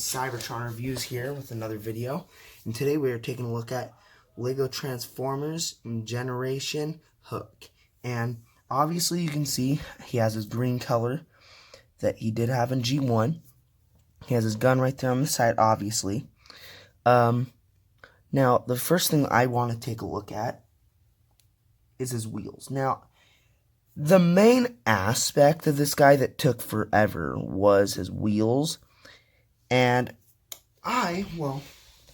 Cybertron Reviews here with another video, and today we are taking a look at Lego Transformers Generation Hook. And obviously you can see he has his green color that he did have in G1. He has his gun right there on the side, obviously. Now the first thing I want to take a look at is his wheels. Now the main aspect of this guy that took forever was his wheels. And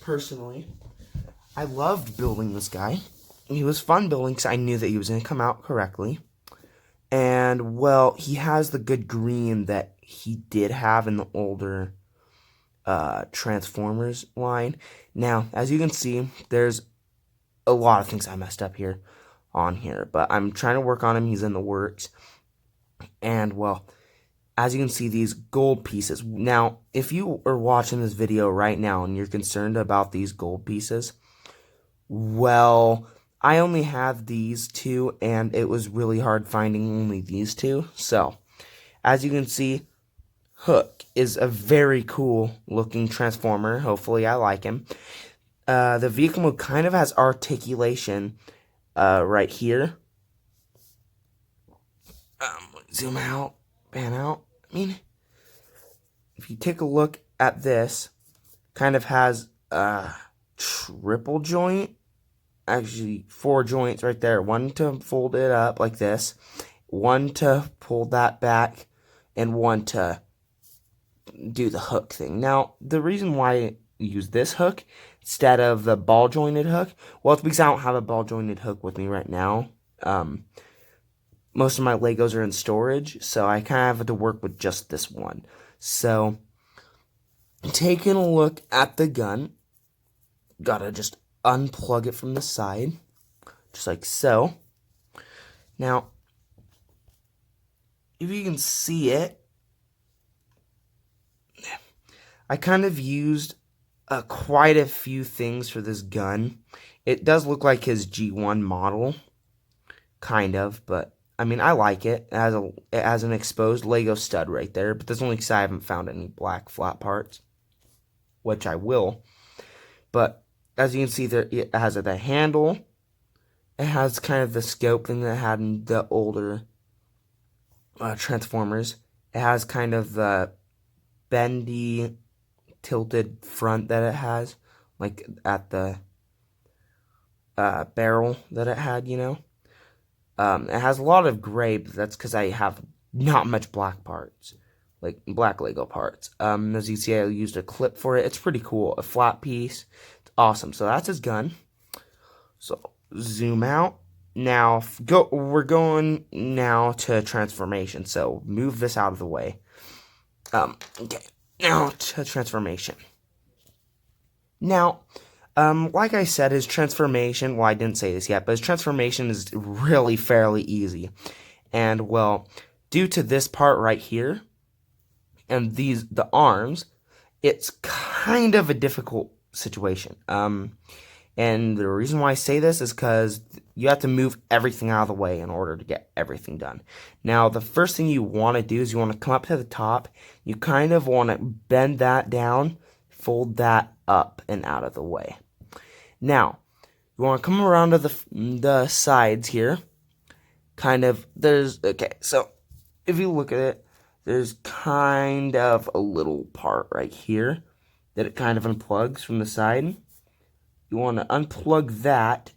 personally, I loved building this guy. He was fun building because I knew that he was going to come out correctly. And, well, he has the good green that he did have in the older Transformers line. Now, as you can see, there's a lot of things I messed up here on here. But I'm trying to work on him. He's in the works. And, well, as you can see, these gold pieces. Now, if you are watching this video right now and you're concerned about these gold pieces, well, I only have these two, and it was really hard finding only these two. So, as you can see, Hook is a very cool looking Transformer. Hopefully, I like him. The vehicle mode kind of has articulation right here. Zoom out. Pan out. I mean, if you take a look at this, kind of has a triple joint, actually 4 joints right there, one to fold it up like this, one to pull that back, and one to do the hook thing. Now, the reason why I use this hook instead of the ball jointed hook, well, it's because I don't have a ball jointed hook with me right now. Most of my Legos are in storage, so I kind of have to work with just this one. So, taking a look at the gun, gotta just unplug it from the side, just like so. Now, if you can see it, I kind of used quite a few things for this gun. It does look like his G1 model, kind of, but I mean, I like it. It has an exposed Lego stud right there, but that's only because I haven't found any black flat parts, which I will. But as you can see, there it has the handle. It has kind of the scope thing that it had in the older Transformers. It has kind of the bendy, tilted front that it has, like at the barrel that it had, you know. It has a lot of gray, but that's because I have not much black parts, like black Lego parts. As you see, I used a clip for it. It's pretty cool. A flat piece. It's awesome. So that's his gun. So zoom out. Now, we're going now to transformation. So move this out of the way. Okay. Now to transformation. Now, like I said, his transformation, well, I didn't say this yet, but his transformation is really fairly easy. And, well, due to this part right here, and the arms, it's kind of a difficult situation. And the reason why I say this is because you have to move everything out of the way in order to get everything done. Now, the first thing you want to do is you want to come up to the top. You kind of want to bend that down, fold that up and out of the way. Now, you want to come around to the sides here. Okay, so if you look at it, there's kind of a little part right here that it kind of unplugs from the side. You want to unplug that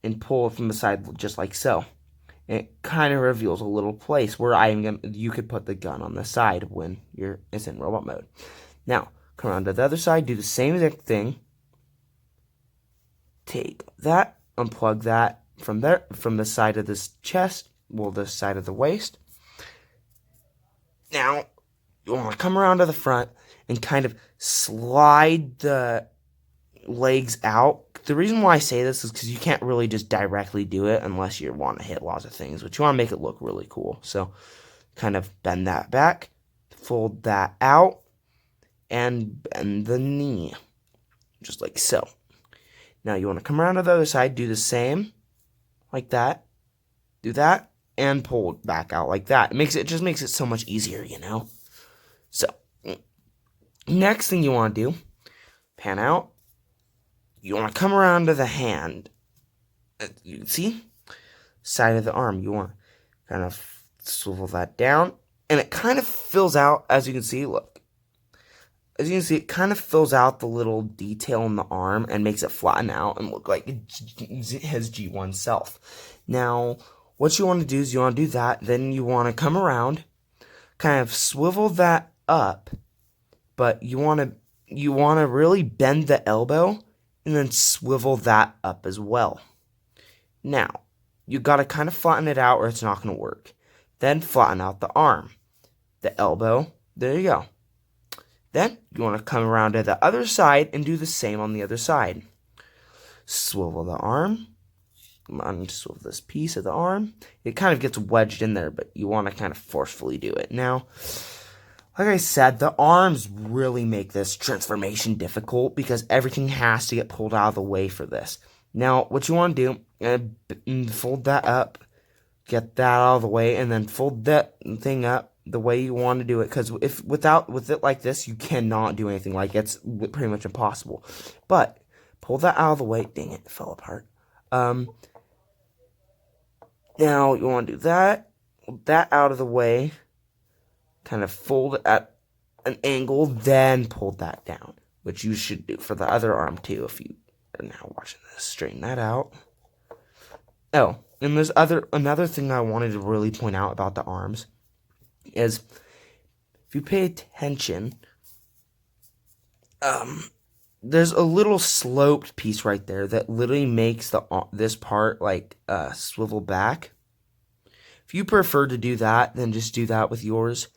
and pull it from the side just like so. And it kind of reveals a little place where you could put the gun on the side when it's in robot mode. Now, come around to the other side, do the same exact thing. Take that, unplug that from the side of this chest, well, the side of the waist. Now, you want to come around to the front and kind of slide the legs out. The reason why I say this is because you can't really just directly do it unless you want to hit lots of things, but you want to make it look really cool. So, kind of bend that back, fold that out, and bend the knee, just like so. Now, you want to come around to the other side, do the same, like that, do that, and pull it back out like that. It just makes it so much easier, you know? So, Next thing you want to do, pan out. You want to come around to the hand. You can see side of the arm. You want to kind of swivel that down, and it kind of fills out, as you can see. Look, as you can see, it kind of fills out the little detail in the arm and makes it flatten out and look like his G1 self. Now, what you want to do is you want to do that. Then you want to come around, kind of swivel that up, but you want to really bend the elbow and then swivel that up as well. Now, you got to kind of flatten it out or it's not going to work. Then flatten out the arm, the elbow. There you go. Then you want to come around to the other side and do the same on the other side. Swivel the arm. Swivel this piece of the arm. It kind of gets wedged in there, but you want to kind of forcefully do it. Now, like I said, the arms really make this transformation difficult because everything has to get pulled out of the way for this. Now, what you want to do, fold that up, get that out of the way, and then fold that thing up the way you want to do it. Because with it like this, you cannot do anything like it. It's pretty much impossible. But pull that out of the way. Dang it, it fell apart. Now you want to do that. Hold that out of the way. Kind of fold it at an angle, then pull that down, which you should do for the other arm too if you are now watching this. Straighten that out. Oh, and there's another thing I wanted to really point out about the arms is if you pay attention, there's a little sloped piece right there that literally makes this part like swivel back. If you prefer to do that, then just do that with yours.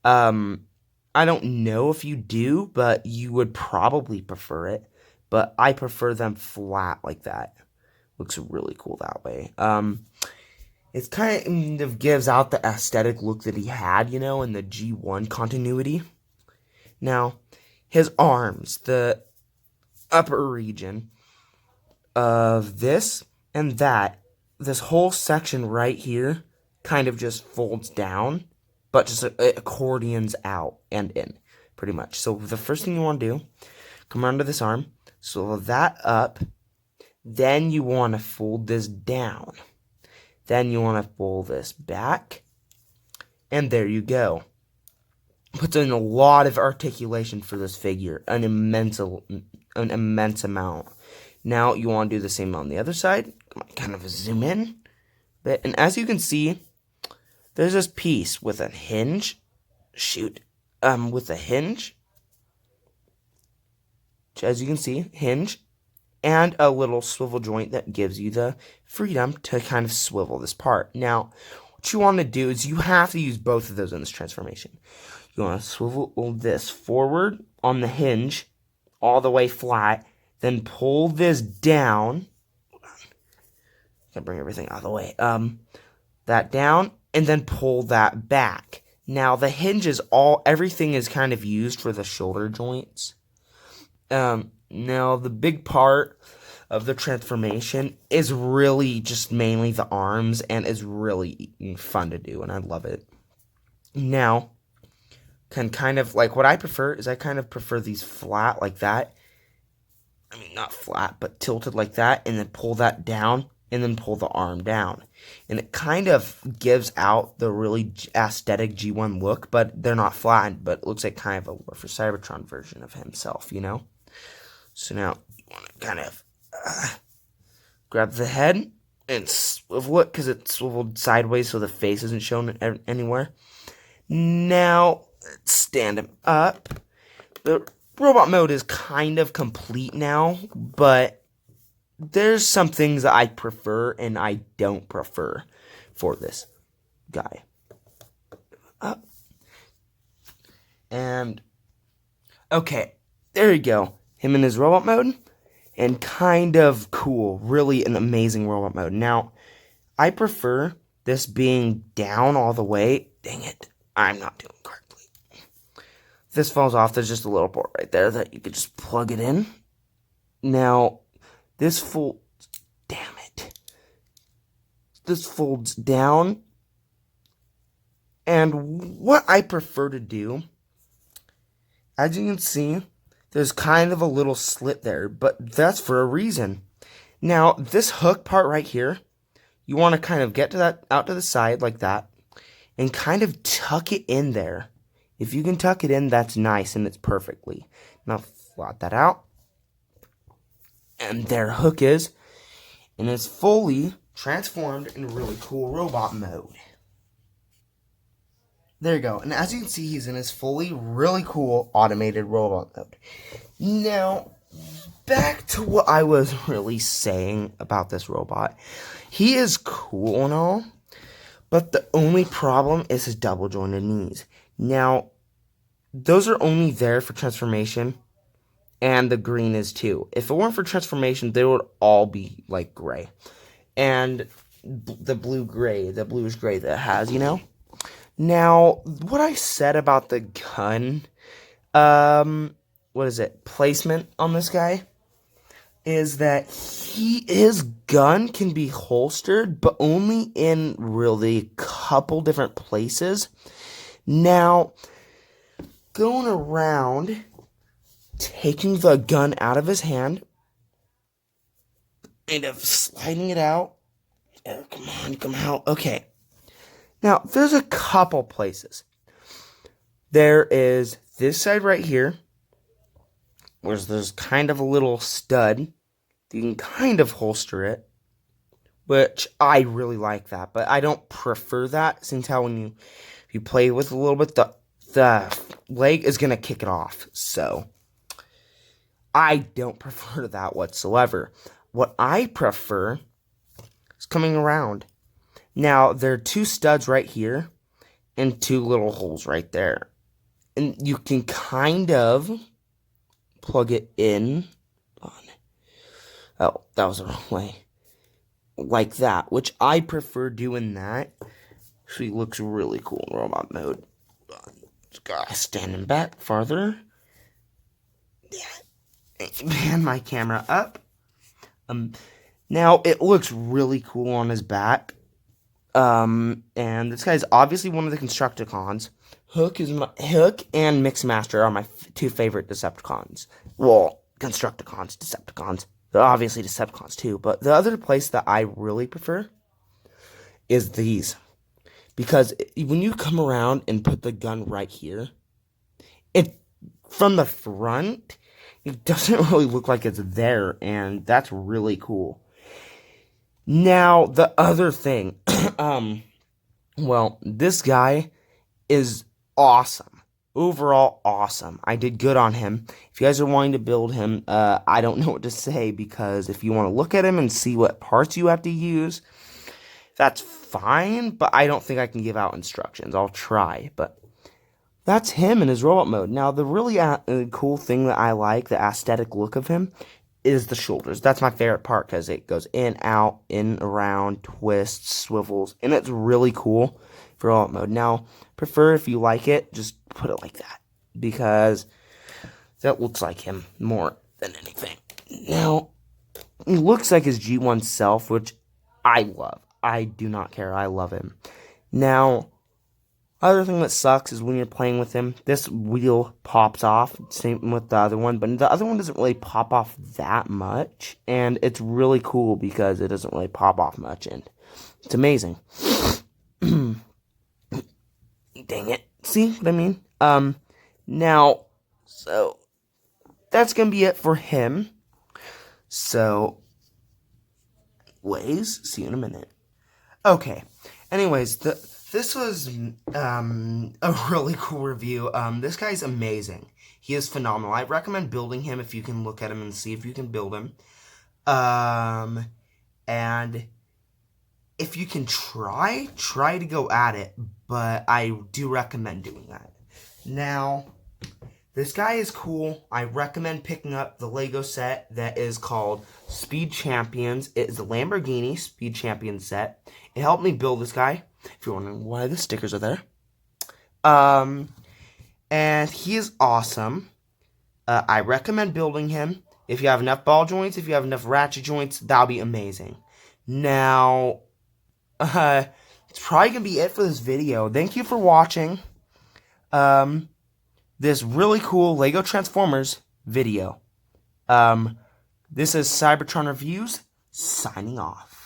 I don't know if you do, but you would probably prefer it. But I prefer them flat like that. Looks really cool that way. It kind of gives out the aesthetic look that he had, in the G1 continuity. Now, his arms, the upper region of this and that, this whole section right here kind of just folds down, but just accordions out and in, pretty much. So the first thing you want to do, come around to this arm, swivel that up, then you want to fold this down. Then you want to pull this back, and there you go. Puts in a lot of articulation for this figure, an immense amount. Now you want to do the same on the other side. Kind of zoom in a bit, and as you can see, there's this piece with a hinge. With a hinge. As you can see, hinge. And a little swivel joint that gives you the freedom to kind of swivel this part. Now, what you want to do is you have to use both of those in this transformation. You want to swivel this forward on the hinge, all the way flat, then pull this down. Hold on. Gotta bring everything out of the way. That down, and then pull that back. Now, the hinge everything is kind of used for the shoulder joints. Now, the big part of the transformation is really just mainly the arms and is really fun to do, and I love it. Now, what I prefer is I kind of prefer these flat like that. I mean, not flat, but tilted like that, and then pull that down, and then pull the arm down. And it kind of gives out the really aesthetic G1 look, but they're not flattened, but it looks like kind of a War for Cybertron version of himself, So now you want to kind of grab the head and swivel it because it's swiveled sideways so the face isn't shown anywhere. Now, let's stand him up. The robot mode is kind of complete now, but there's some things that I prefer and I don't prefer for this guy. Up. And, okay, there you go. Him in his robot mode, and kind of cool, really an amazing robot mode. Now, I prefer this being down all the way. Dang it, I'm not doing it correctly. If this falls off, there's just a little port right there that you could just plug it in. Now, this folds, damn it. This folds down, and what I prefer to do, as you can see, there's kind of a little slit there, but that's for a reason. Now, this hook part right here, you want to kind of get to that out to the side like that and kind of tuck it in there. If you can tuck it in, that's nice and it's perfectly. Now, flat that out. And there hook is, and it's fully transformed in really cool robot mode. There you go. And as you can see, he's in his fully really cool automated robot mode. Now, back to what I was really saying about this robot. He is cool and all, but the only problem is his double jointed knees. Now, those are only there for transformation, and the green is too. If it weren't for transformation, they would all be like gray. And the bluish gray that it has, you know? Now, what I said about the gun, placement on this guy, is that his gun can be holstered, but only in really a couple different places. Now, going around, taking the gun out of his hand, kind of sliding it out. Oh, come out. Okay. Now, there's a couple places. There is this side right here, where there's kind of a little stud. You can kind of holster it, which I really like that, but I don't prefer that, since how if you play with it a little bit, the leg is going to kick it off, so I don't prefer that whatsoever. What I prefer is coming around. Now, there are two studs right here and two little holes right there. And you can kind of plug it in. Oh, that was the wrong way. Like that, which I prefer doing that. She looks really cool in robot mode. Standing back farther. Pan my camera up. Now, it looks really cool on his back. And this guy's obviously one of the Constructicons. Hook and Mixmaster are my two favorite Decepticons. Well, Constructicons, Decepticons. They're obviously Decepticons too, but the other place that I really prefer is these. Because when you come around and put the gun right here, from the front, it doesn't really look like it's there, and that's really cool. Now, the other thing, this guy is awesome. Overall, awesome. I did good on him. If you guys are wanting to build him, I don't know what to say, because if you want to look at him and see what parts you have to use, that's fine, but I don't think I can give out instructions. I'll try, but that's him in his robot mode. Now, the really cool thing that I like, the aesthetic look of him, is the shoulders. That's my favorite part, because it goes in, out, in, around, twists, swivels, and it's really cool for robot mode. Now, prefer if you like it, just put it like that, because that looks like him more than anything. Now, he looks like his G1 self, which I love. I do not care. I love him. Now, other thing that sucks is when you're playing with him, this wheel pops off. Same with the other one, but the other one doesn't really pop off that much, and it's really cool because it doesn't really pop off much, and it's amazing. Dang it. See what I mean? Now, so that's gonna be it for him. So, see you in a minute. Okay. Anyways, this was a really cool review. This guy's amazing. He is phenomenal. I recommend building him if you can look at him and see if you can build him. And if you can try to go at it, but I do recommend doing that. Now, this guy is cool. I recommend picking up the Lego set that is called Speed Champions. It is the Lamborghini Speed Champions set. It helped me build this guy, if you're wondering why the stickers are there. And he is awesome. I recommend building him. If you have enough ball joints, if you have enough ratchet joints, that'll be amazing. Now, it's probably going to be it for this video. Thank you for watching. this really cool Lego Transformers video. Um, this is Cybertron Reviews signing off.